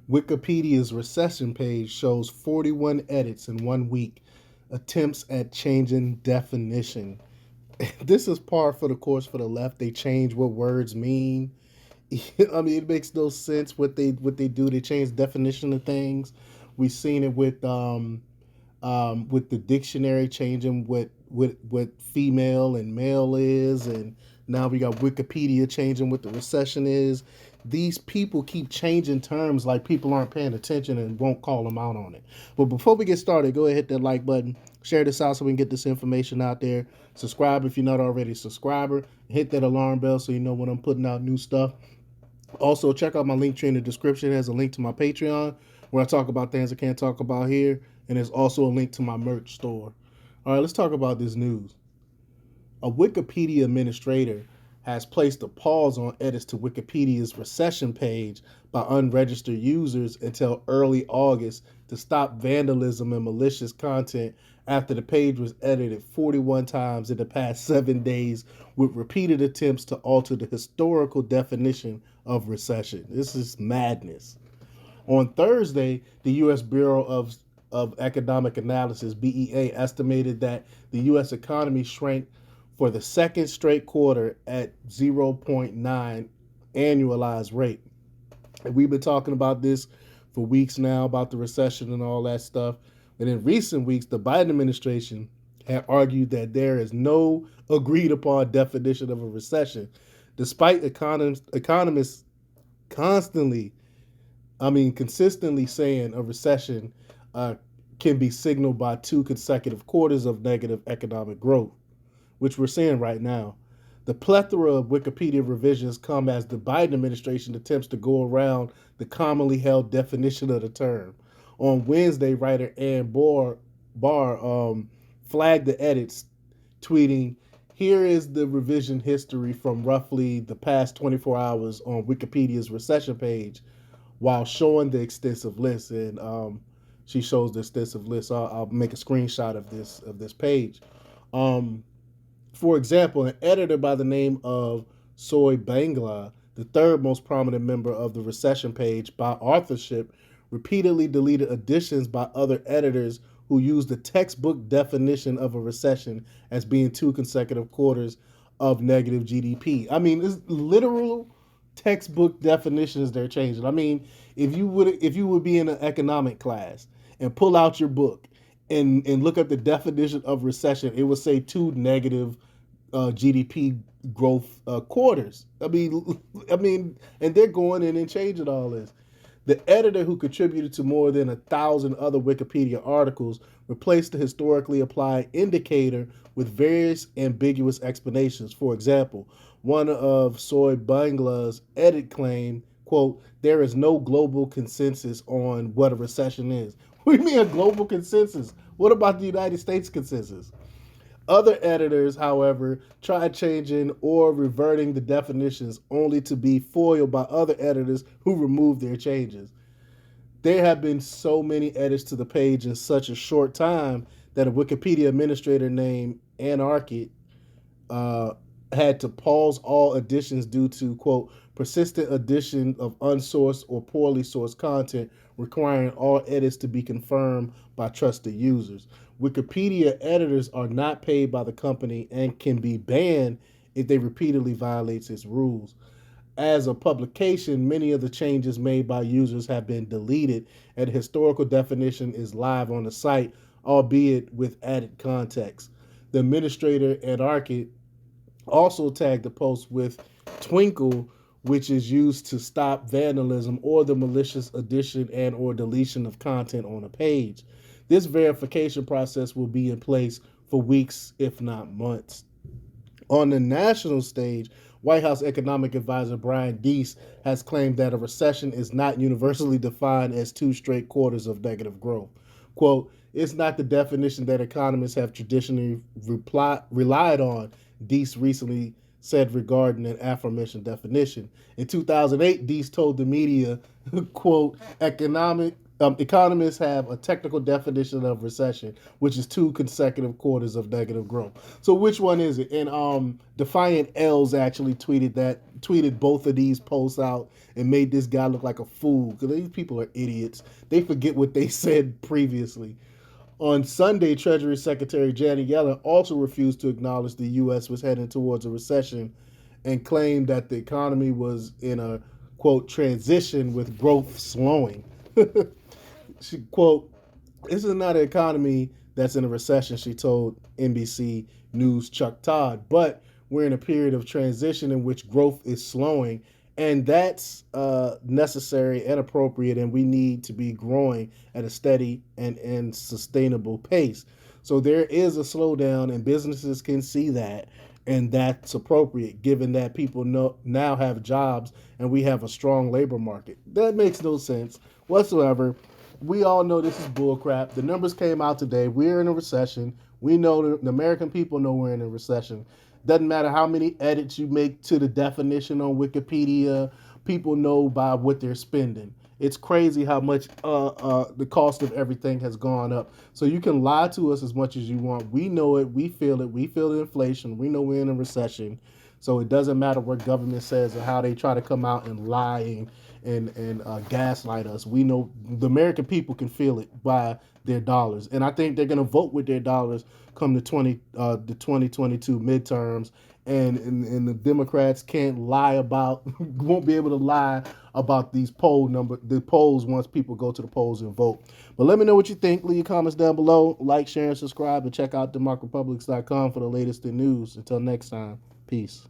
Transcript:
Wikipedia's recession page shows 41 edits in 1 week, attempts at changing definition. This is par for the course for the left. They change what words mean. I mean, it makes no sense what they do. They change definition of things. We've seen it with the dictionary changing what female and male is, and now we got Wikipedia changing what the recession is. These people keep changing terms like people aren't paying attention and won't call them out on it. But before we get started, go ahead, hit that like button, share this out so we can get this information out there. Subscribe if you're not already a subscriber. Hit that alarm bell so you know when I'm putting out new stuff. Also, check out my link tree in the description. It has a link to my Patreon where I talk about things I can't talk about here. And there's also a link to my merch store. All right, let's talk about this news. A Wikipedia administrator has placed a pause on edits to Wikipedia's recession page by unregistered users until early August to stop vandalism and malicious content after the page was edited 41 times in the past 7 days with repeated attempts to alter the historical definition of recession. This is madness. On Thursday, the U.S. Bureau of Economic Analysis, BEA, estimated that the U.S. economy shrank for the second straight quarter at 0.9 annualized rate. And we've been talking about this for weeks now, about the recession and all that stuff. And in recent weeks, the Biden administration had argued that there is no agreed upon definition of a recession, despite economists constantly consistently saying a recession can be signaled by 2 consecutive quarters of negative economic growth, which we're seeing right now. The plethora of Wikipedia revisions come as the Biden administration attempts to go around the commonly held definition of the term. On Wednesday, writer Ann Barr flagged the edits, tweeting, "Here is the revision history from roughly the past 24 hours on Wikipedia's recession page," while showing the extensive list. And she shows the extensive list. I'll make a screenshot of this page. For example, an editor by the name of Soy Bangla, the third most prominent member of the recession page by authorship, repeatedly deleted additions by other editors who used the textbook definition of a recession as being 2 consecutive quarters of negative GDP. I mean, it's literal textbook definitions they're changing. I mean, if you would be in an economic class and pull out your book and look at the definition of recession, it would say two negative GDP growth quarters. And they're going in and changing all this. The editor, who contributed to more than 1,000 other Wikipedia articles, replaced the historically applied indicator with various ambiguous explanations. For example, one of Soy Bangla's edit claimed, quote, "There is no global consensus on what a recession is." What do you mean a global consensus? What about the United States consensus? Other editors, however, tried changing or reverting the definitions only to be foiled by other editors who removed their changes. There have been so many edits to the page in such a short time that a Wikipedia administrator named Anarchy uh, had to pause all additions due to, quote, "persistent addition of unsourced or poorly sourced content requiring all edits to be confirmed by trusted users." Wikipedia editors are not paid by the company and can be banned if they repeatedly violate its rules. As a publication, many of the changes made by users have been deleted, and the historical definition is live on the site, albeit with added context. The administrator at Arcade also tagged the post with Twinkle, which is used to stop vandalism or the malicious addition and or deletion of content on a page. This verification process will be in place for weeks, if not months. On the national stage, White House economic advisor Brian Deese has claimed that a recession is not universally defined as 2 straight quarters of negative growth. Quote, "It's not the definition that economists have traditionally relied on," Deese recently said regarding an aforementioned definition. In 2008, Deese told the media, quote, Economists have a technical definition of recession, which is 2 consecutive quarters of negative growth. So which one is it? And Defiant L's actually tweeted both of these posts out and made this guy look like a fool because these people are idiots. They forget what they said previously. On Sunday, Treasury Secretary Janet Yellen also refused to acknowledge the U.S. was heading towards a recession and claimed that the economy was in a quote transition with growth slowing. She quote, "This is not an economy that's in a recession," she told NBC News Chuck Todd, "but we're in a period of transition in which growth is slowing, and that's necessary and appropriate, and we need to be growing at a steady and sustainable pace." So there is a slowdown, and businesses can see that, and that's appropriate given that people now have jobs and we have a strong labor market. That makes no sense whatsoever. We all know this is bullcrap. The numbers came out today. We're in a recession. We know the American people know we're in a recession. Doesn't matter how many edits you make to the definition on Wikipedia, people know by what they're spending. It's crazy how much the cost of everything has gone up. So you can lie to us as much as you want. We know it. We feel it. We feel the inflation. We know we're in a recession. So it doesn't matter what government says or how they try to come out and lie and gaslight us. We know the American people can feel it by their dollars, and I think they're going to vote with their dollars come the 2022 midterms. And the Democrats can't lie about won't be able to lie about the polls once people go to the polls and vote. But let me know what you think. Leave your comments down below. Like, share, and subscribe, and check out democrepublics.com for the latest in news. Until next time, peace.